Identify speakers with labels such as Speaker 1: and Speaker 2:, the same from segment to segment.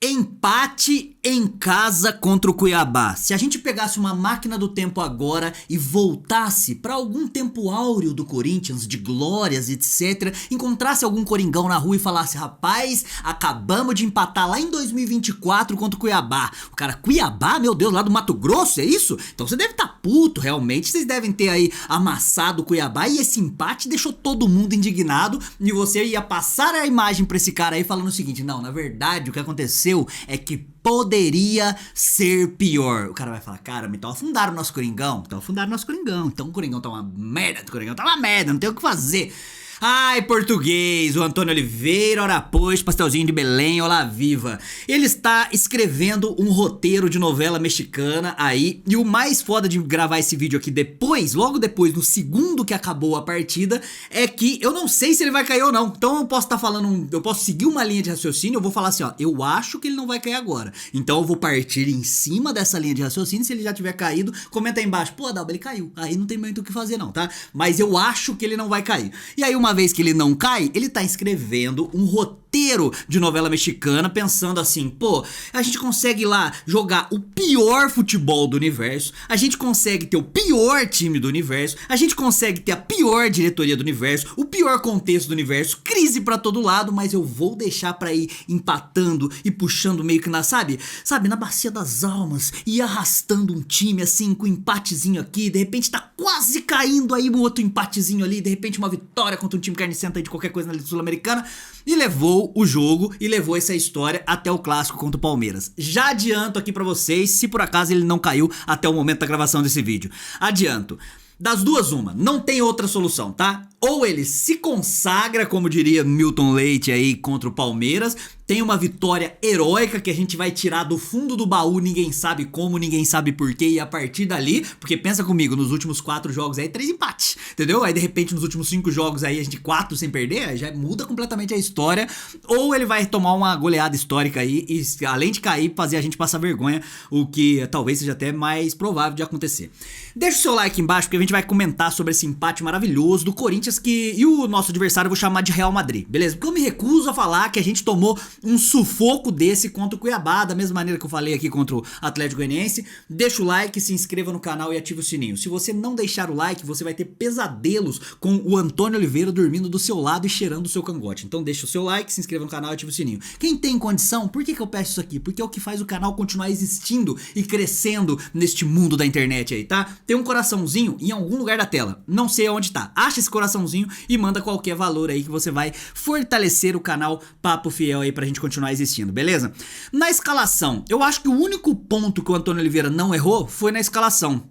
Speaker 1: Empate em casa contra o Cuiabá. Se a gente pegasse uma máquina do tempo agora e voltasse para algum tempo áureo do Corinthians, de glórias, etc., encontrasse algum coringão na rua e falasse: rapaz, acabamos de empatar lá em 2024 contra o Cuiabá. O cara, Cuiabá? Meu Deus, lá do Mato Grosso, é isso? Então você deve estar puto, realmente. Vocês devem ter aí amassado o Cuiabá e esse empate deixou todo mundo indignado e você ia passar a imagem pra esse cara aí falando o seguinte: não, na verdade o que aconteceu é que poderia ser pior. O cara vai falar: caramba, então afundaram o nosso Coringão. Então o Coringão tá uma merda, não tem o que fazer. Ai, português, o Antônio Oliveira, ora pois, pastelzinho de Belém, olá viva. Ele está escrevendo um roteiro de novela mexicana aí, e o mais foda de gravar esse vídeo aqui depois, logo depois, no segundo que acabou a partida, é que eu não sei se ele vai cair ou não. Então eu posso estar falando, eu posso seguir uma linha de raciocínio, eu vou falar assim, ó, eu acho que ele não vai cair agora. Então eu vou partir em cima dessa linha de raciocínio, se ele já tiver caído, comenta aí embaixo, pô, Adalba, ele caiu. Aí não tem muito o que fazer não, tá? Mas eu acho que ele não vai cair. E aí uma vez que ele não cai, ele tá escrevendo um roteiro de novela mexicana pensando assim, pô, a gente consegue lá jogar o pior futebol do universo, a gente consegue ter o pior time do universo, a gente consegue ter a pior diretoria do universo, o pior contexto do universo, crise pra todo lado, mas eu vou deixar pra ir empatando e puxando meio que sabe, na bacia das almas e arrastando um time assim com um empatezinho aqui, de repente tá quase caindo aí um outro empatezinho ali, de repente uma vitória contra um time carnicento aí de qualquer coisa na Liga Sul-Americana, e levou o jogo e levou essa história até o clássico contra o Palmeiras. Já adianto aqui pra vocês, se por acaso ele não caiu até o momento da gravação desse vídeo. Adianto. Das duas, uma, não tem outra solução, tá? Ou ele se consagra, como diria Milton Leite aí, contra o Palmeiras, tem uma vitória heróica que a gente vai tirar do fundo do baú, ninguém sabe como, ninguém sabe porquê, e a partir dali, porque pensa comigo, nos últimos 4 jogos aí, 3 empates, entendeu? Aí de repente nos últimos 5 jogos aí, a gente 4 sem perder, já muda completamente a história, ou ele vai tomar uma goleada histórica aí, e além de cair, fazer a gente passar vergonha, o que talvez seja até mais provável de acontecer. Deixa o seu like embaixo, porque a gente vai comentar sobre esse empate maravilhoso do Corinthians e o nosso adversário eu vou chamar de Real Madrid, beleza? Porque eu me recuso a falar que a gente tomou um sufoco desse contra o Cuiabá, da mesma maneira que eu falei aqui contra o Atlético Goianiense. Deixa o like, se inscreva no canal e ative o sininho. Se você não deixar o like, você vai ter pesadelos com o Antônio Oliveira dormindo do seu lado e cheirando o seu cangote. Então deixa o seu like, se inscreva no canal e ative o sininho. Quem tem condição, por que eu peço isso aqui? Porque é o que faz o canal continuar existindo e crescendo neste mundo da internet aí, tá? Tem um coraçãozinho em algum lugar da tela, não sei aonde tá. Acha esse coraçãozinho e manda qualquer valor aí que você vai fortalecer o canal Papo Fiel aí pra gente continuar existindo, beleza? Na escalação, eu acho que o único ponto que o Antônio Oliveira não errou foi na escalação.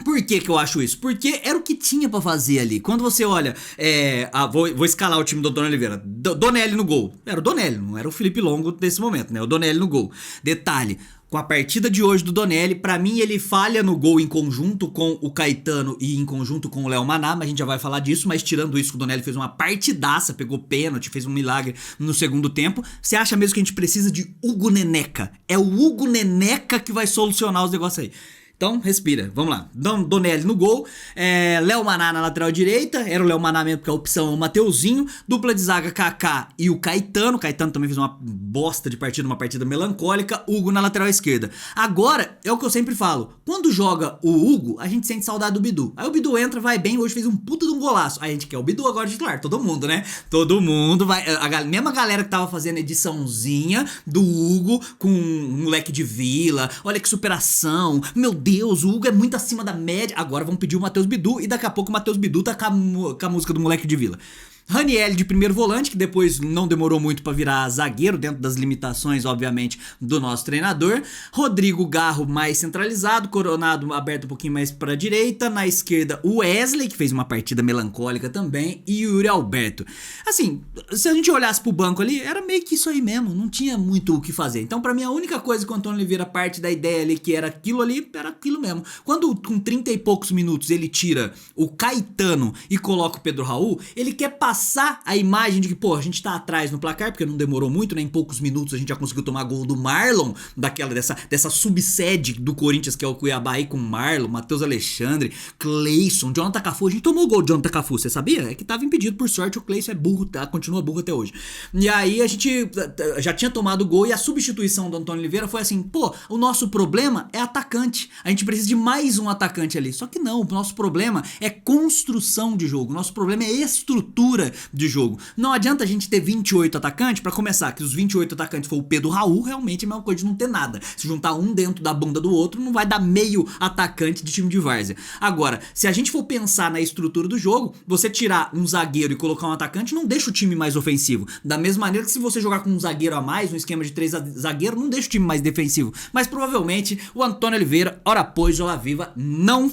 Speaker 1: Por que eu acho isso? Porque era o que tinha pra fazer ali. Quando você olha, vou escalar o time do Antônio Oliveira. Donelli no gol. Era o Donelli, não era o Felipe Longo desse momento, né? O Donelli no gol. Detalhe, com a partida de hoje do Donelli, pra mim ele falha no gol em conjunto com o Caetano e em conjunto com o Léo Maná, mas a gente já vai falar disso, mas tirando isso, o Donelli fez uma partidaça, pegou pênalti, fez um milagre no segundo tempo. Você acha mesmo que a gente precisa de Hugo Neneca? É o Hugo Neneca que vai solucionar os negócios aí. Então, respira, vamos lá. Donelli no gol, Léo Maná na lateral direita, era o Léo Maná mesmo porque a opção é o Mateuzinho, dupla de zaga Kaká e o Caetano também fez uma bosta de partida, uma partida melancólica, Hugo na lateral esquerda. Agora, é o que eu sempre falo, quando joga o Hugo, a gente sente saudade do Bidu. Aí o Bidu entra, vai bem, hoje fez um puta de um golaço. Aí a gente quer o Bidu agora de titular, todo mundo, né? Todo mundo vai, a mesma galera que tava fazendo ediçãozinha do Hugo com um moleque de vila, olha que superação, meu Deus, o Hugo é muito acima da média. Agora vamos pedir o Matheus Bidu e daqui a pouco o Matheus Bidu tá com a música do moleque de vila. Raniel de primeiro volante, que depois não demorou muito pra virar zagueiro, dentro das limitações, obviamente, do nosso treinador. Rodrigo Garro mais centralizado, Coronado aberto um pouquinho mais pra direita. Na esquerda, o Wesley, que fez uma partida melancólica também, e o Yuri Alberto. Assim, se a gente olhasse pro banco ali, era meio que isso aí mesmo, não tinha muito o que fazer. Então, pra mim, a única coisa que o Antônio Oliveira parte da ideia ali, que era aquilo ali, era aquilo mesmo. Quando, com 30 e poucos minutos, ele tira o Caetano e coloca o Pedro Raul, ele quer passar passar a imagem de que, pô, a gente tá atrás no placar, porque não demorou muito, né? Em poucos minutos a gente já conseguiu tomar gol do Marlon, dessa subsede do Corinthians, que é o Cuiabá aí, com Marlon, Matheus Alexandre, Cleison, Jonathan Cafu. A gente tomou o gol do Jonathan Cafu, você sabia? É que tava impedido, por sorte, o Cleison é burro, tá? Continua burro até hoje. E aí a gente já tinha tomado o gol e a substituição do Antônio Oliveira foi assim, pô, o nosso problema é atacante. A gente precisa de mais um atacante ali. Só que não, o nosso problema é construção de jogo. O nosso problema é estrutura de jogo. Não adianta a gente ter 28 atacantes, pra começar, que os 28 atacantes for o Pedro Raul, realmente é a mesma coisa de não ter nada. Se juntar um dentro da bunda do outro, não vai dar meio atacante de time de várzea. Agora, se a gente for pensar na estrutura do jogo, você tirar um zagueiro e colocar um atacante não deixa o time mais ofensivo. Da mesma maneira que se você jogar com um zagueiro a mais, um esquema de 3 zagueiros, não deixa o time mais defensivo. Mas provavelmente o Antônio Oliveira, ora pois, ora viva, não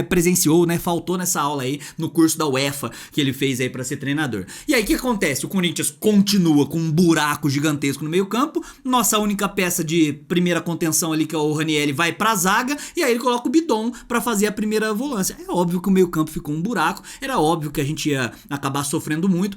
Speaker 1: presenciou, né? Faltou nessa aula aí no curso da UEFA que ele fez aí pra ser treinador. E aí o que acontece? O Corinthians continua com um buraco gigantesco no meio campo, nossa única peça de primeira contenção ali, que é o Ranieri, vai pra zaga, e aí ele coloca o Bidon pra fazer a primeira volância. É óbvio que o meio campo ficou um buraco, era óbvio que a gente ia acabar sofrendo muito,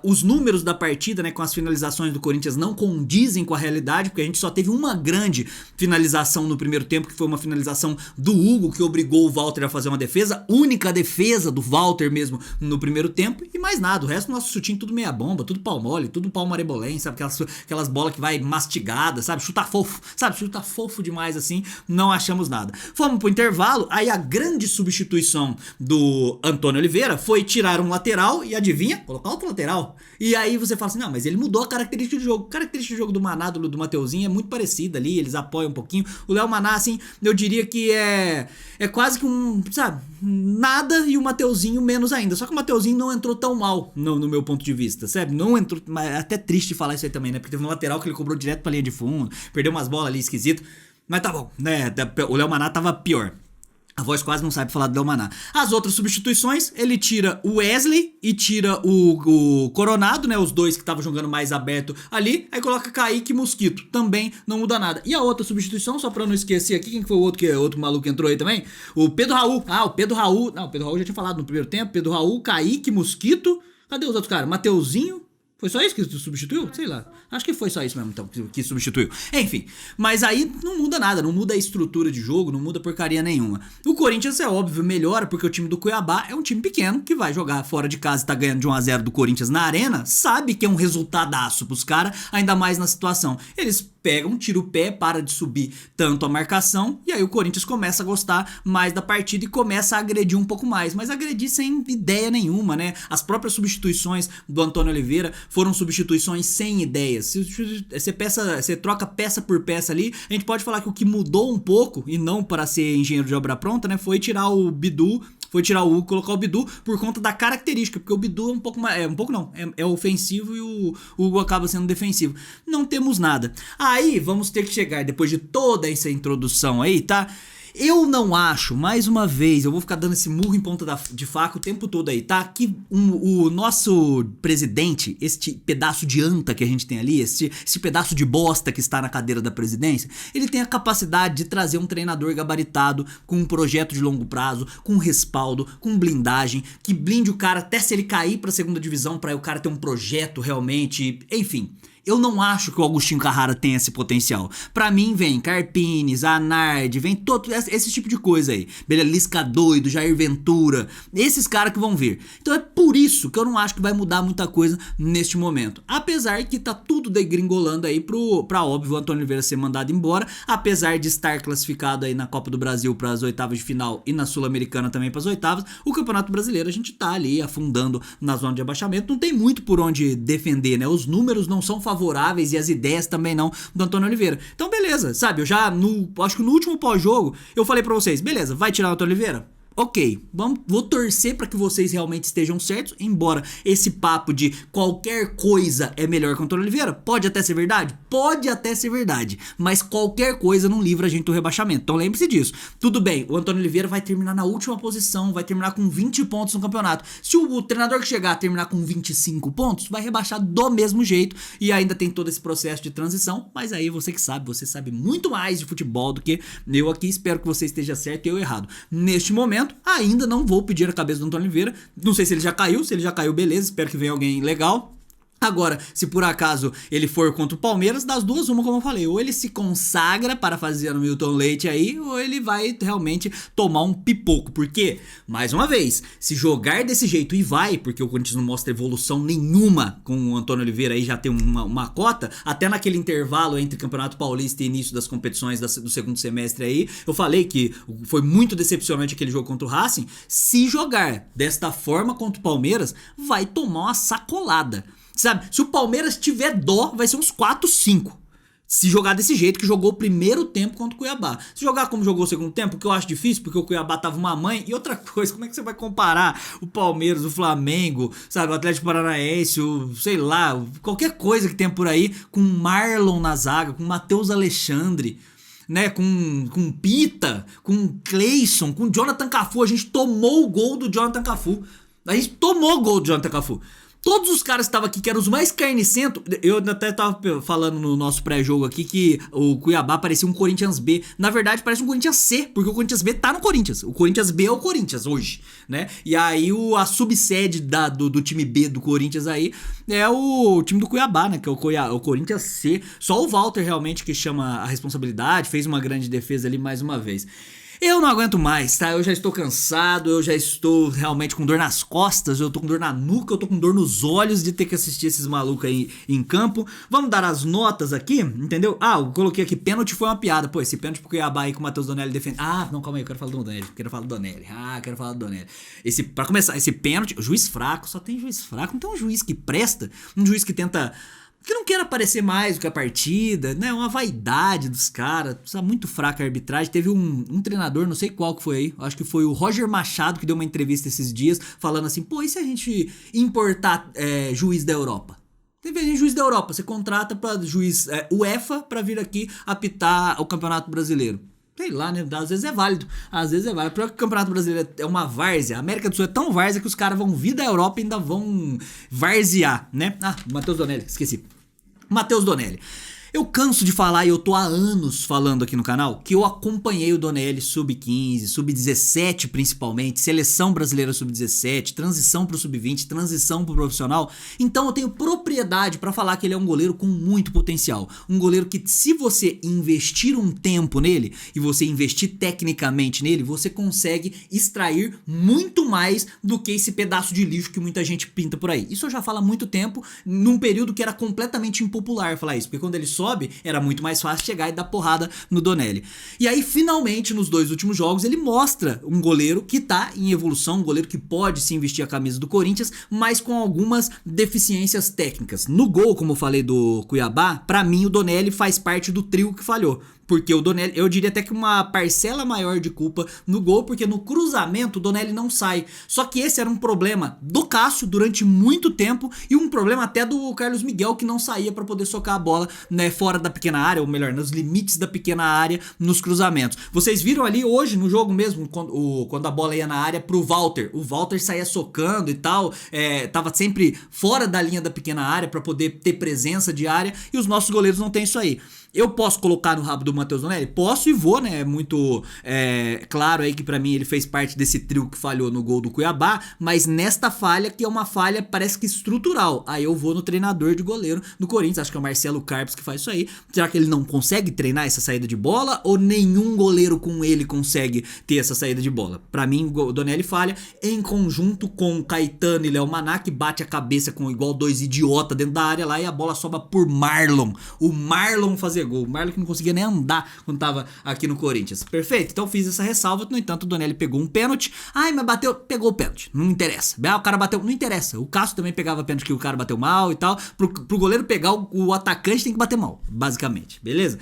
Speaker 1: os números da partida, né, com as finalizações do Corinthians não condizem com a realidade, porque a gente só teve uma grande finalização no primeiro tempo, que foi uma finalização do Hugo, que obrigou o Walter a fazer uma defesa, única defesa do Walter mesmo no primeiro tempo, e mais nada, o resto do nosso chutinho tudo meia bomba, tudo pau mole, tudo pau marebolém, sabe, aquelas bolas que vai mastigada, sabe, chuta fofo demais assim, não achamos nada. Fomos pro intervalo, aí a grande substituição do Antônio Oliveira foi tirar um lateral e adivinha? Colocar outro lateral. E aí você fala assim, não, mas ele mudou a característica do jogo. A característica do jogo do Maná, do Mateuzinho é muito parecida ali, eles apoiam um pouquinho. O Léo Maná, assim, eu diria que é quase que sabe, nada, e o Mateuzinho menos ainda. Só que o Mateuzinho não entrou tão mal no meu ponto de vista, sabe? Não entrou, mas é até triste falar isso aí também, né? Porque teve um lateral que ele cobrou direto pra linha de fundo, perdeu umas bolas ali esquisitas. Mas tá bom, né? O Léo Maná tava pior. A voz quase não sabe falar do Léo Maná. As outras substituições, ele tira o Wesley e tira o Coronado, né? Os dois que estavam jogando mais aberto ali. Aí coloca Kaique e Mosquito. Também não muda nada. E a outra substituição, só pra não esquecer aqui, quem foi o outro maluco que entrou aí também? O Pedro Raul. Ah, o Pedro Raul. Não, o Pedro Raul já tinha falado no primeiro tempo. Pedro Raul, Kaique, Mosquito. Cadê os outros caras? Mateuzinho. Foi só isso que substituiu? Sei lá. Acho que foi só isso mesmo, então, que substituiu. Enfim, mas aí não muda nada, não muda a estrutura de jogo, não muda porcaria nenhuma. O Corinthians, é óbvio, melhora, porque o time do Cuiabá é um time pequeno, que vai jogar fora de casa e tá ganhando de 1-0 do Corinthians na arena, sabe que é um resultadaço pros caras, ainda mais na situação. Eles pegam, tiram o pé, para de subir tanto a marcação, e aí o Corinthians começa a gostar mais da partida e começa a agredir um pouco mais, mas agredir sem ideia nenhuma, né? As próprias substituições do Antônio Oliveira foram substituições sem ideias. Se você troca peça por peça ali, a gente pode falar que o que mudou um pouco, e não para ser engenheiro de obra pronta, né, foi tirar o Bidu, foi tirar o Hugo, colocar o Bidu por conta da característica, porque o Bidu é um pouco mais, é ofensivo e o Hugo acaba sendo defensivo. Não temos nada. Aí vamos ter que chegar, depois de toda essa introdução aí, tá? Eu não acho, mais uma vez, eu vou ficar dando esse murro em ponta de faca o tempo todo aí, tá? Que o nosso presidente, este pedaço de anta que a gente tem ali, esse pedaço de bosta que está na cadeira da presidência, ele tem a capacidade de trazer um treinador gabaritado, com um projeto de longo prazo, com respaldo, com blindagem, que blinde o cara até se ele cair pra segunda divisão, pra o cara ter um projeto realmente, enfim. Eu não acho que o Agostinho Carrara tenha esse potencial. Pra mim vem Carpini, Zanardi, vem todo esse tipo de coisa aí. Lisca doido, Jair Ventura, esses caras que vão vir. Então é por isso que eu não acho que vai mudar muita coisa neste momento. Apesar que tá tudo degringolando aí pra óbvio o Antônio Oliveira ser mandado embora, apesar de estar classificado aí na Copa do Brasil para as oitavas de final e na Sul-Americana também para as oitavas, o Campeonato Brasileiro a gente tá ali afundando na zona de abaixamento, não tem muito por onde defender, né? Os números não são favoráveis e as ideias também não do Antônio Oliveira. Então beleza, sabe, eu já acho que no último pós-jogo eu falei pra vocês, beleza, vai tirar o Antônio Oliveira? Ok, vou torcer para que vocês realmente estejam certos, embora esse papo de qualquer coisa é melhor que o Antônio Oliveira, pode até ser verdade, mas qualquer coisa não livra a gente do rebaixamento, então lembre-se disso. Tudo bem, o Antônio Oliveira vai terminar na última posição, vai terminar com 20 pontos no campeonato. Se o treinador que chegar a terminar com 25 pontos, vai rebaixar do mesmo jeito e ainda tem todo esse processo de transição, mas aí você que sabe, você sabe muito mais de futebol do que eu aqui, espero que você esteja certo e eu errado. Neste momento, momento, ainda não vou pedir a cabeça do Antônio Oliveira. Não sei se ele já caiu, se ele já caiu, beleza, espero que venha alguém legal. Agora, se por acaso ele for contra o Palmeiras, das duas, uma, como eu falei, ou ele se consagra para fazer o Milton Leite aí, ou ele vai realmente tomar um pipoco. Porque, mais uma vez, se jogar desse jeito e vai, porque o Corinthians não mostra evolução nenhuma com o Antônio Oliveira aí, já tem uma cota, até naquele intervalo entre Campeonato Paulista e início das competições do segundo semestre aí, eu falei que foi muito decepcionante aquele jogo contra o Racing. Se jogar desta forma contra o Palmeiras, vai tomar uma sacolada. Sabe, se o Palmeiras tiver dó, vai ser uns 4, 5. Se jogar desse jeito que jogou o primeiro tempo contra o Cuiabá. Se jogar como jogou o segundo tempo, que eu acho difícil, porque o Cuiabá tava uma mãe. E outra coisa, como é que você vai comparar o Palmeiras, o Flamengo, sabe, o Atlético Paranaense, sei lá, qualquer coisa que tenha por aí, com Marlon na zaga, com Matheus Alexandre, né, com Pita, com Cleison, com Jonathan Cafu. A gente tomou o gol do Jonathan Cafu. A gente tomou o gol do Jonathan Cafu. Todos os caras que estavam aqui, que eram os mais carnicentos, eu até tava falando no nosso pré-jogo aqui que o Cuiabá parecia um Corinthians B. Na verdade, parece um Corinthians C, porque o Corinthians B tá no Corinthians. O Corinthians B é o Corinthians hoje, né? E aí a subsede do time B do Corinthians aí é o time do Cuiabá, né? Que é o Corinthians C. Só o Walter realmente que chama a responsabilidade, fez uma grande defesa ali mais uma vez. Eu não aguento mais, tá? Eu já estou cansado, eu já estou realmente com dor nas costas, eu tô com dor na nuca, eu tô com dor nos olhos de ter que assistir esses malucos aí em campo. Vamos dar as notas aqui, entendeu? Ah, eu coloquei aqui, pênalti foi uma piada. Pô, esse pênalti pro Cuiabá aí que o Matheus Donelli defende. Ah, não, calma aí, eu quero falar do Donelli, quero falar do Donelli. Pra começar, esse pênalti, juiz fraco, só tem juiz fraco, não tem um juiz que presta, um juiz que tenta... que não quer aparecer mais do que a partida, né? Uma vaidade dos caras, muito fraca a arbitragem. Teve um treinador, não sei qual que foi aí, acho que foi o Roger Machado, que deu uma entrevista esses dias, falando assim, pô, e se a gente importar juiz da Europa? Tem juiz da Europa, você contrata pra juiz UEFA pra vir aqui apitar o Campeonato Brasileiro. Sei lá, né? Às vezes é válido. Porque o Campeonato Brasileiro é uma várzea. A América do Sul é tão várzea que os caras vão vir da Europa e ainda vão varzear, né? Ah, Matheus Donelli, esqueci. Matheus Donelli. Eu canso de falar, e eu tô há anos falando aqui no canal, que eu acompanhei o Donelli sub-15, sub-17 principalmente, seleção brasileira sub-17, transição pro sub-20, transição pro profissional. Então eu tenho propriedade pra falar que ele é um goleiro com muito potencial. Um goleiro que, se você investir um tempo nele, e você investir tecnicamente nele, você consegue extrair muito mais do que esse pedaço de lixo que muita gente pinta por aí. Isso eu já falo há muito tempo, num período que era completamente impopular falar isso, porque quando ele sobe, era muito mais fácil chegar e dar porrada no Donelli. E aí, finalmente, nos 2 últimos jogos, ele mostra um goleiro que tá em evolução, um goleiro que pode sim vestir a camisa do Corinthians, mas com algumas deficiências técnicas. No gol, como eu falei do Cuiabá, pra mim o Donelli faz parte do trio que falhou. Porque o Donelli, eu diria até que uma parcela maior de culpa no gol, porque no cruzamento o Donelli não sai. Só que esse era um problema do Cássio durante muito tempo e um problema até do Carlos Miguel, que não saía para poder socar a bola, né, fora da pequena área, ou melhor, nos limites da pequena área, nos cruzamentos. Vocês viram ali hoje no jogo mesmo, quando a bola ia na área pro Walter. O Walter saía socando e tal, tava sempre fora da linha da pequena área para poder ter presença de área, e os nossos goleiros não tem isso aí. Eu posso colocar no rabo do Matheus Donelli? Posso e vou, né? É muito claro aí que pra mim ele fez parte desse trio que falhou no gol do Cuiabá, mas nesta falha, que é uma falha parece que estrutural, aí eu vou no treinador de goleiro do Corinthians, acho que é o Marcelo Carpes que faz isso aí. Será que ele não consegue treinar essa saída de bola, ou nenhum goleiro com ele consegue ter essa saída de bola? Pra mim, o Donelli falha, em conjunto com Caetano e Léo Maná, que bate a cabeça com igual 2 idiotas dentro da área lá, e a bola sobra por Marlon. O Marlon fazer gol. O Marlon que não conseguia nem andar quando tava aqui no Corinthians. Perfeito? Então fiz essa ressalva. No entanto, o Donelli pegou um pênalti. Ai, mas bateu. Pegou o pênalti. Não interessa. O cara bateu. Não interessa. O Cássio também pegava pênalti que o cara bateu mal e tal. Pro goleiro pegar o atacante tem que bater mal. Basicamente. Beleza?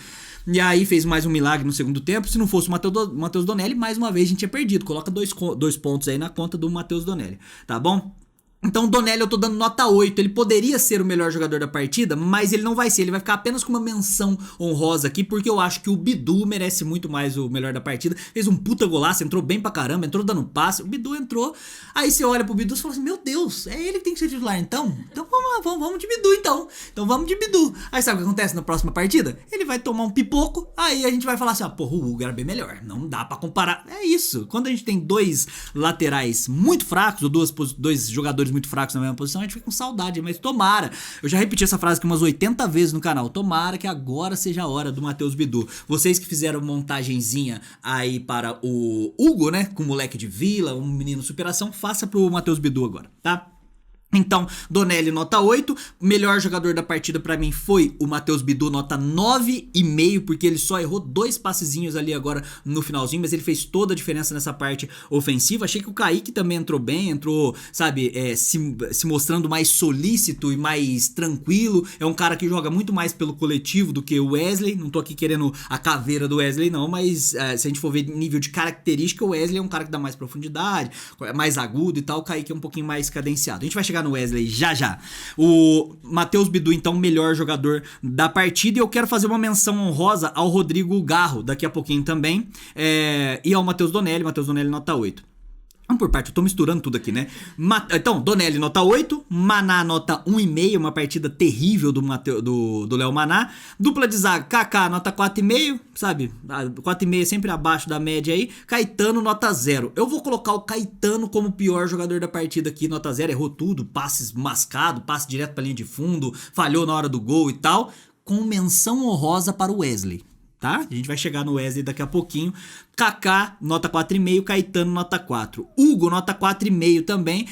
Speaker 1: E aí fez mais um milagre no segundo tempo. Se não fosse o Matheus Donelli, mais uma vez a gente tinha perdido. Coloca dois pontos aí na conta do Matheus Donelli. Tá bom? Então o Donelli eu tô dando nota 8. Ele poderia ser o melhor jogador da partida, mas ele não vai ser. Ele vai ficar apenas com uma menção honrosa aqui, porque eu acho que o Bidu merece muito mais o melhor da partida. Fez um puta golaço, entrou bem pra caramba, entrou dando passe. O Bidu entrou. Aí você olha pro Bidu e fala assim: meu Deus, é ele que tem que ser titular então? Então vamos lá, vamos de Bidu então. Então vamos de Bidu. Aí sabe o que acontece na próxima partida? Ele vai tomar um pipoco, aí a gente vai falar assim: ah, porra, o Hugo era bem melhor. Não dá pra comparar. É isso. Quando a gente tem dois laterais muito fracos, ou dois jogadores muito fracos na mesma posição, a gente fica com saudade, mas tomara. Eu já repeti essa frase aqui umas 80 vezes no canal. Tomara que agora seja a hora do Matheus Bidu. Vocês que fizeram montagenzinha aí para o Hugo, né, com o moleque de vila, um menino superação, faça pro Matheus Bidu agora, tá? Então, Donelli nota 8, melhor jogador da partida pra mim foi o Matheus Bidu, nota 9,5, porque ele só errou 2 passezinhos ali agora no finalzinho, mas ele fez toda a diferença nessa parte ofensiva. Achei que o Kaique também entrou bem, entrou, sabe, se mostrando mais solícito e mais tranquilo. É um cara que joga muito mais pelo coletivo do que o Wesley. Não tô aqui querendo a caveira do Wesley não, mas se a gente for ver nível de característica, o Wesley é um cara que dá mais profundidade, mais agudo e tal. O Kaique é um pouquinho mais cadenciado. A gente vai chegar no Wesley já. O Matheus Bidu, então, melhor jogador da partida. E eu quero fazer uma menção honrosa ao Rodrigo Garro, daqui a pouquinho também. E ao Matheus Donelli nota 8. Vamos por parte, eu tô misturando tudo aqui, né? Então, Donelli nota 8, Maná nota 1,5, uma partida terrível do Léo Maná. Dupla de zaga, Kaká nota 4,5, sabe? 4,5 sempre abaixo da média aí. Caetano nota 0. Eu vou colocar o Caetano como o pior jogador da partida aqui, nota 0. Errou tudo, passes mascado, passe direto pra linha de fundo, falhou na hora do gol e tal. Com menção honrosa para o Wesley. Tá? A gente vai chegar no Wesley daqui a pouquinho. Kaká, nota 4,5, Caetano, nota 4. Hugo, nota 4,5 também.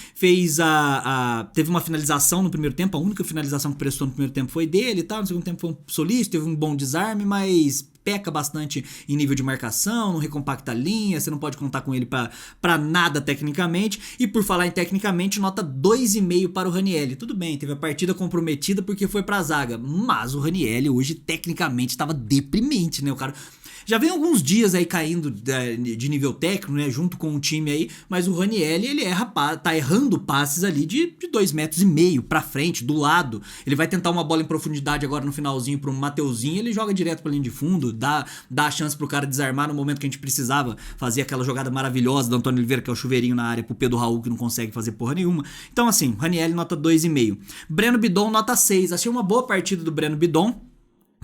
Speaker 1: Teve uma finalização no primeiro tempo. A única finalização que prestou no primeiro tempo foi dele e tal. No segundo tempo foi um solícito, teve um bom desarme, mas peca bastante em nível de marcação, não recompacta a linha, você não pode contar com ele pra nada tecnicamente. E por falar em tecnicamente, nota 2,5 para o Ranieri. Tudo bem, teve a partida comprometida porque foi pra zaga, mas o Ranieri hoje tecnicamente estava deprimente, né? O cara já vem alguns dias aí caindo de nível técnico, né, junto com o time aí, mas o Ranieri, ele tá errando passes ali de 2,5 metros pra frente, do lado. Ele vai tentar uma bola em profundidade agora no finalzinho pro Mateuzinho, ele joga direto pra linha de fundo, dá a chance pro cara desarmar no momento que a gente precisava fazer aquela jogada maravilhosa do Antônio Oliveira, que é o chuveirinho na área, pro Pedro Raul, que não consegue fazer porra nenhuma. Então assim, Ranieri nota 2,5. Breno Bidon nota 6. Achei uma boa partida do Breno Bidon.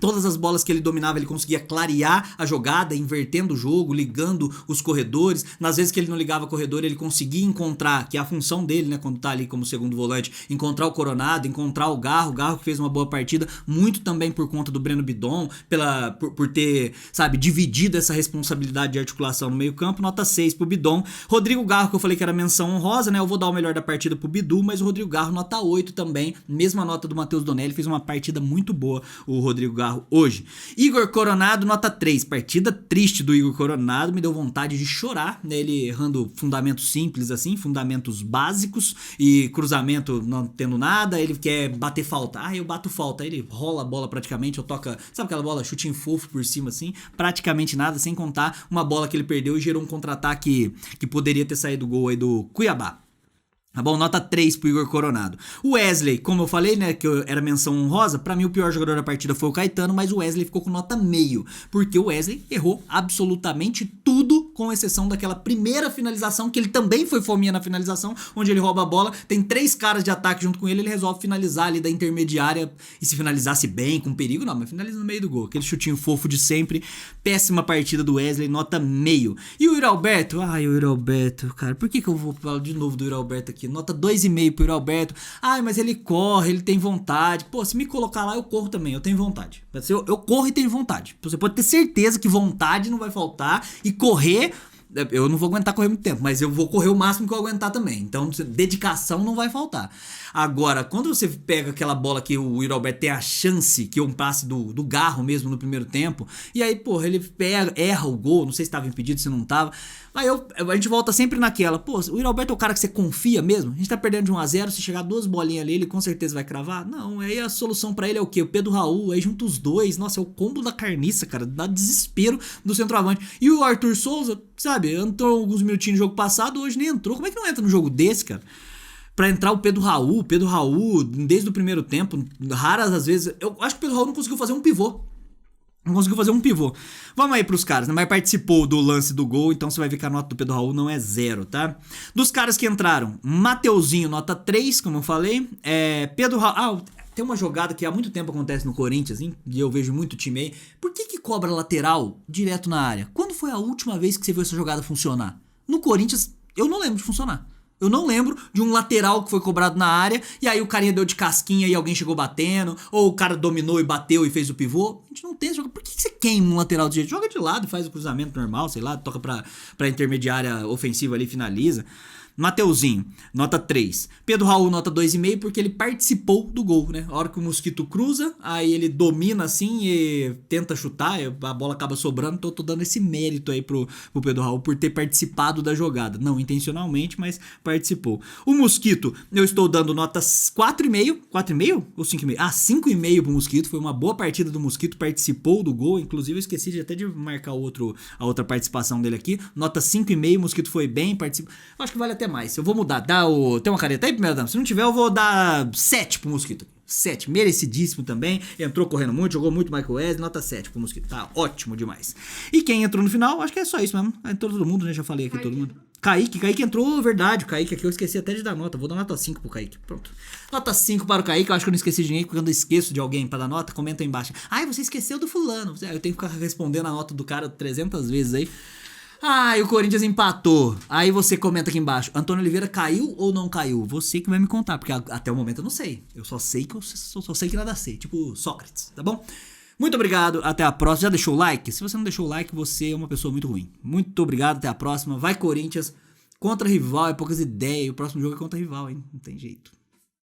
Speaker 1: Todas as bolas que ele dominava, ele conseguia clarear a jogada, invertendo o jogo, ligando os corredores. Nas vezes que ele não ligava corredor, ele conseguia encontrar, que é a função dele, né, quando tá ali como segundo volante, encontrar o Coronado, encontrar o Garro que fez uma boa partida, muito também por conta do Breno Bidon, por ter, sabe, dividido essa responsabilidade de articulação no meio campo. Nota 6 pro Bidon. Rodrigo Garro, que eu falei que era menção honrosa, né, eu vou dar o melhor da partida pro Bidu, mas o Rodrigo Garro nota 8 também, mesma nota do Matheus Donelli, fez uma partida muito boa o Rodrigo Garro hoje. Igor Coronado, nota 3. Partida triste do Igor Coronado, me deu vontade de chorar, né? Ele errando fundamentos simples assim, fundamentos básicos e cruzamento não tendo nada, ele quer bater falta. Eu bato falta. Aí ele rola a bola praticamente, ou toca, sabe aquela bola, chutinho fofo por cima assim, praticamente nada, sem contar uma bola que ele perdeu e gerou um contra-ataque que poderia ter saído gol aí do Cuiabá. Tá bom? Nota 3 pro Igor Coronado. O Wesley, como eu falei, né, que era menção honrosa, pra mim o pior jogador da partida foi o Caetano, mas o Wesley ficou com nota meio, porque o Wesley errou absolutamente tudo, com exceção daquela primeira finalização, que ele também foi fominha na finalização, onde ele rouba a bola, tem 3 caras de ataque junto com ele resolve finalizar ali da intermediária, e se finalizasse bem, com perigo, não, mas finaliza no meio do gol, aquele chutinho fofo de sempre. Péssima partida do Wesley, nota meio. E o Yuri Alberto? O Yuri Alberto, cara, por que eu vou falar de novo do Yuri Alberto aqui? Nota 2,5 pro Yuri Alberto. Mas ele corre, ele tem vontade. Pô, se me colocar lá, eu corro também, eu tenho vontade. Eu corro e tenho vontade. Você pode ter certeza que vontade não vai faltar. E correr, eu não vou aguentar correr muito tempo, mas eu vou correr o máximo que eu aguentar também. Então, dedicação não vai faltar. Agora, quando você pega aquela bola que o Yuri Alberto tem a chance, que é um passe do Garro mesmo no primeiro tempo, e aí, porra, ele erra o gol, não sei se estava impedido, se não estava. Aí a gente volta sempre naquela, pô, o Yuri Alberto é o cara que você confia mesmo? A gente tá perdendo de 1-0, se chegar 2 bolinhas ali, ele com certeza vai cravar? Não, aí a solução pra ele é o quê? O Pedro Raul, aí junta os dois, nossa, é o combo da carniça, cara, dá desespero do centroavante. E o Arthur Souza, sabe, entrou alguns minutinhos no jogo passado, hoje nem entrou, como é que não entra no jogo desse, cara? Pra entrar o Pedro Raul, desde o primeiro tempo, raras às vezes, eu acho que o Pedro Raul não conseguiu fazer um pivô. Não conseguiu fazer um pivô. Vamos aí pros caras, né? Mas participou do lance do gol, então você vai ver que a nota do Pedro Raul não é 0, tá? Dos caras que entraram, Mateuzinho, nota 3, como eu falei. Pedro Raul... tem uma jogada que há muito tempo acontece no Corinthians, hein? E eu vejo muito time aí. Por que cobra lateral direto na área? Quando foi a última vez que você viu essa jogada funcionar? No Corinthians, eu não lembro de funcionar. Eu não lembro de um lateral que foi cobrado na área e aí o carinha deu de casquinha e alguém chegou batendo, ou o cara dominou e bateu e fez o pivô. A gente não tem esse jogo. Por que você queima um lateral de jeito? Joga de lado, faz o cruzamento normal, sei lá, toca pra intermediária ofensiva ali, finaliza. Mateuzinho, nota 3. Pedro Raul, nota 2,5, porque ele participou do gol, né? A hora que o Mosquito cruza, aí ele domina assim e tenta chutar, a bola acaba sobrando, então eu tô dando esse mérito aí pro Pedro Raul por ter participado da jogada. Não intencionalmente, mas participou. O Mosquito, eu estou dando notas 4,5. 4,5 ou 5,5? 5,5 pro Mosquito. Foi uma boa partida do Mosquito, participou do gol. Inclusive, eu esqueci até de marcar a outra participação dele aqui. Nota 5,5, o Mosquito foi bem, participou. Acho que vale até mais. Eu vou mudar. Tem uma caneta aí, primeira dama? Se não tiver, eu vou dar 7 pro Mosquito. 7, merecidíssimo também. Entrou correndo muito, jogou muito Michael Wesley. Nota 7 pro Mosquito. Tá ótimo demais. E quem entrou no final, acho que é só isso mesmo. Entrou todo mundo, né? Já falei aqui, todo mundo. Kaique entrou, verdade. O Kaique aqui eu esqueci até de dar nota. Vou dar nota 5 pro Kaique. Pronto. Nota 5 para o Kaique. Eu acho que eu não esqueci de ninguém. Quando eu esqueço de alguém para dar nota, comenta aí embaixo. Ai, você esqueceu do fulano. Eu tenho que ficar respondendo a nota do cara 300 vezes aí. E o Corinthians empatou. Aí você comenta aqui embaixo. Antônio Oliveira caiu ou não caiu? Você que vai me contar, porque até o momento eu não sei. Eu só sei que nada sei. Tipo Sócrates, tá bom? Muito obrigado, até a próxima. Já deixou o like? Se você não deixou o like, você é uma pessoa muito ruim. Muito obrigado, até a próxima. Vai Corinthians, contra rival, é poucas ideias. O próximo jogo é contra rival, hein? Não tem jeito.